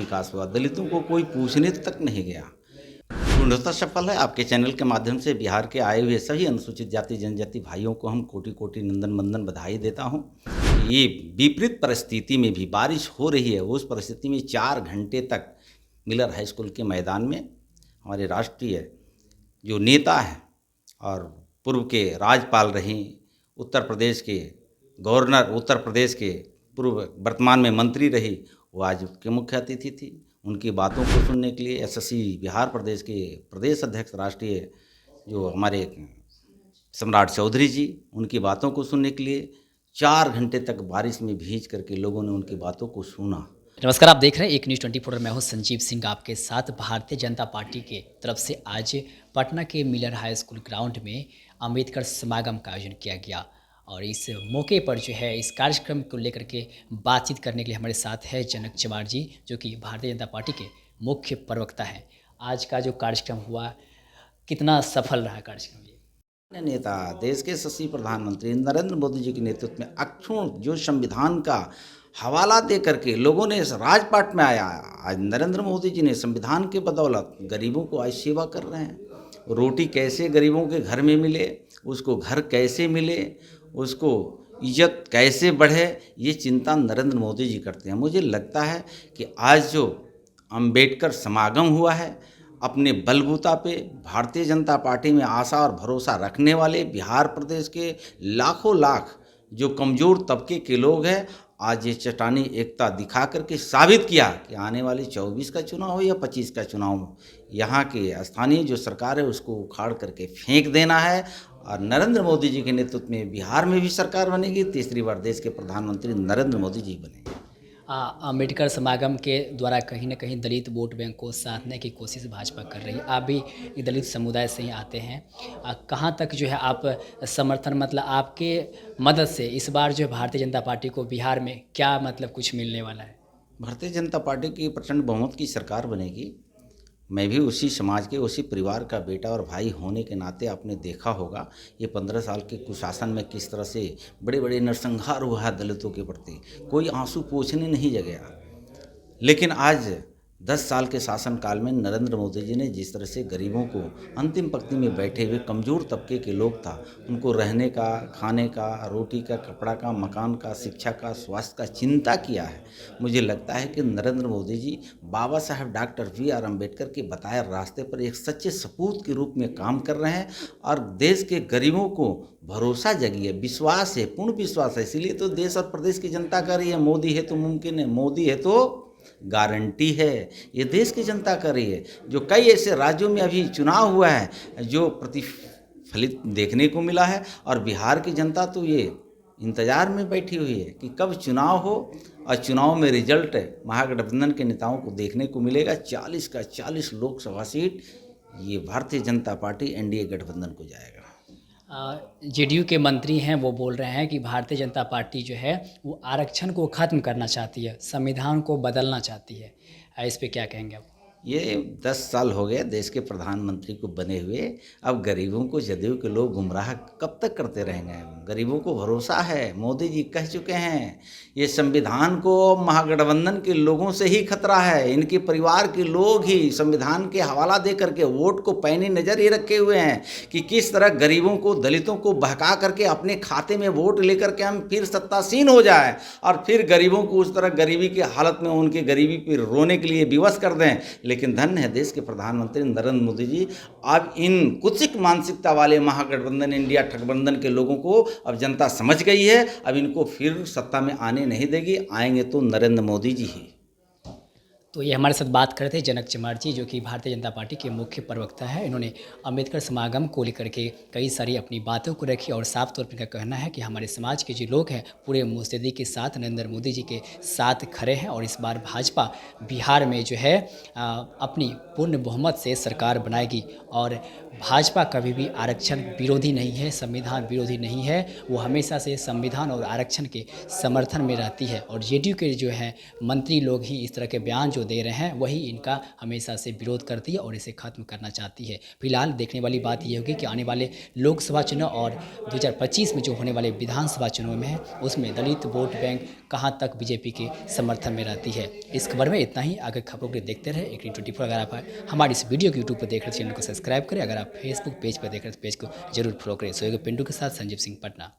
विकास हुआ, दलितों को कोई पूछने तक नहीं गया। पूर्णतः सफल है। आपके चैनल के माध्यम से बिहार के आए हुए सभी अनुसूचित जाति जनजाति भाइयों को हम कोटि कोटि नंदन वंदन बधाई देता हूँ। ये विपरीत परिस्थिति में भी बारिश हो रही है, उस परिस्थिति में 4 घंटे तक मिलर हाई स्कूल के मैदान में हमारे राष्ट्रीय जो नेता हैं और पूर्व के राज्यपाल रहीं, उत्तर प्रदेश के गवर्नर, उत्तर प्रदेश के पूर्व वर्तमान में मंत्री रही, वो आज के मुख्य अतिथि थी। उनकी बातों को सुनने के लिए एसएससी बिहार प्रदेश के प्रदेश अध्यक्ष राष्ट्रीय जो हमारे सम्राट चौधरी जी, उनकी बातों को सुनने के लिए 4 घंटे तक बारिश में भीज करके लोगों ने उनकी बातों को सुना। नमस्कार, आप देख रहे हैं एक न्यूज़ 24। मैं हूं संजीव सिंह, आपके साथ। भारतीय जनता पार्टी के तरफ से आज पटना के मिलर हाई स्कूल ग्राउंड में अम्बेडकर समागम का आयोजन किया गया और इस मौके पर जो है इस कार्यक्रम को लेकर के बातचीत करने के लिए हमारे साथ है जनक चमार जी, जो कि भारतीय जनता पार्टी के मुख्य प्रवक्ता हैं। आज का जो कार्यक्रम हुआ, कितना सफल रहा कार्यक्रम? नेता, देश के यशस्वी प्रधानमंत्री नरेंद्र मोदी जी के नेतृत्व में अक्षुण जो संविधान का हवाला दे करके लोगों ने इस राजपाट में आया। आज नरेंद्र मोदी जी ने संविधान के बदौलत गरीबों को आज सेवा कर रहे हैं। रोटी कैसे गरीबों के घर में मिले, उसको घर कैसे मिले, उसको इज्जत कैसे बढ़े, ये चिंता नरेंद्र मोदी जी करते हैं। मुझे लगता है कि आज जो अम्बेडकर समागम हुआ है, अपने बलबूता पे भारतीय जनता पार्टी में आशा और भरोसा रखने वाले बिहार प्रदेश के लाखों लाख जो कमज़ोर तबके के लोग हैं, आज ये चट्टानी एकता दिखा करके साबित किया कि आने वाले 24 का चुनाव हो या 25 का चुनाव हो, यहाँ के स्थानीय जो सरकार है उसको उखाड़ करके फेंक देना है और नरेंद्र मोदी जी के नेतृत्व में बिहार में भी सरकार बनेगी। तीसरी बार देश के प्रधानमंत्री नरेंद्र मोदी जी बनेंगे। अम्बेडकर समागम के द्वारा कहीं ना कहीं दलित वोट बैंक को साधने की कोशिश भाजपा कर रही है। आप भी दलित समुदाय से ही आते हैं, कहाँ तक जो है आप समर्थन, मतलब आपके मदद से इस बार जो है भारतीय जनता पार्टी को बिहार में क्या मतलब कुछ मिलने वाला है? भारतीय जनता पार्टी की प्रचंड बहुमत की सरकार बनेगी। मैं भी उसी समाज के, उसी परिवार का बेटा और भाई होने के नाते आपने देखा होगा ये 15 साल के कुशासन में किस तरह से बड़े बड़े नरसंहार हुआ है दलितों के प्रति, कोई आंसू पोंछने नहीं गया। लेकिन आज 10 साल के शासनकाल में नरेंद्र मोदी जी ने जिस तरह से गरीबों को, अंतिम पंक्ति में बैठे हुए कमज़ोर तबके के लोग था, उनको रहने का, खाने का, रोटी का, कपड़ा का, मकान का, शिक्षा का, स्वास्थ्य का चिंता किया है। मुझे लगता है कि नरेंद्र मोदी जी बाबा साहब डॉक्टर BR अम्बेडकर के बताए रास्ते पर एक सच्चे सपूत के रूप में काम कर रहे हैं और देश के गरीबों को भरोसा जगी है, विश्वास है, पूर्ण विश्वास है। इसीलिए तो देश और प्रदेश की जनता कर रही है, मोदी है तो मुमकिन है, मोदी है तो गारंटी है। ये देश की जनता कर रही है। जो कई ऐसे राज्यों में अभी चुनाव हुआ है जो प्रतिफलित देखने को मिला है और बिहार की जनता तो ये इंतज़ार में बैठी हुई है कि कब चुनाव हो और चुनाव में रिजल्ट महागठबंधन के नेताओं को देखने को मिलेगा। 40 का 40 लोकसभा सीट ये भारतीय जनता पार्टी NDA गठबंधन को जाएगा। जेडीयू के मंत्री हैं, वो बोल रहे हैं कि भारतीय जनता पार्टी जो है वो आरक्षण को ख़त्म करना चाहती है, संविधान को बदलना चाहती है। इस पे क्या कहेंगे आप? ये 10 साल हो गए देश के प्रधानमंत्री को बने हुए। अब गरीबों को जदयू के लोग गुमराह कब तक करते रहेंगे? गरीबों को भरोसा है, मोदी जी कह चुके हैं ये संविधान को महागठबंधन के लोगों से ही खतरा है। इनके परिवार के लोग ही संविधान के हवाला दे करके वोट को पैनी नज़र ही रखे हुए हैं कि किस तरह गरीबों को, दलितों को बहका करके अपने खाते में वोट लेकर के हम फिर सत्तासीन हो जाए और फिर गरीबों को उस तरह गरीबी की हालत में उनके गरीबी पर रोने के लिए विवश कर दें। लेकिन धन्य है देश के प्रधानमंत्री नरेंद्र मोदी जी, अब इन कुत्सित मानसिकता वाले महागठबंधन इंडिया ठगबंधन के लोगों को अब जनता समझ गई है। अब इनको फिर सत्ता में आने नहीं देगी, आएंगे तो नरेंद्र मोदी जी ही। तो ये हमारे साथ बात कर रहे थे जनक चमार जी, जो कि भारतीय जनता पार्टी के मुख्य प्रवक्ता है। इन्होंने अम्बेडकर समागम को लेकर के कई सारी अपनी बातों को रखी और साफ तौर पर इनका कहना है कि हमारे समाज के जो लोग हैं पूरे मुस्तैदी के साथ नरेंद्र मोदी जी के साथ खड़े हैं और इस बार भाजपा बिहार में जो है अपनी पूर्ण बहुमत से सरकार बनाएगी। और भाजपा कभी भी आरक्षण विरोधी नहीं है, संविधान विरोधी नहीं है, वो हमेशा से संविधान और आरक्षण के समर्थन में रहती है। और जेडीयू के जो है मंत्री लोग ही इस तरह के बयान जो जो दे रहे हैं वही इनका हमेशा से विरोध करती है और इसे खत्म करना चाहती है। फिलहाल देखने वाली बात ये होगी कि आने वाले लोकसभा चुनाव और 2025 में जो होने वाले विधानसभा चुनाव में है उसमें दलित वोट बैंक कहां तक बीजेपी के समर्थन में रहती है। इस खबर में इतना ही। आगे खबरों को देखते रहे 1824। अगर आप हमारी इस वीडियो को यूट्यूब पर देख रहे चैनल को सब्सक्राइब करें, अगर आप फेसबुक पेज पर देख रहे तो पेज को जरूर फॉलो करें। सोएगा पिंटू के साथ संजीव सिंह, पटना।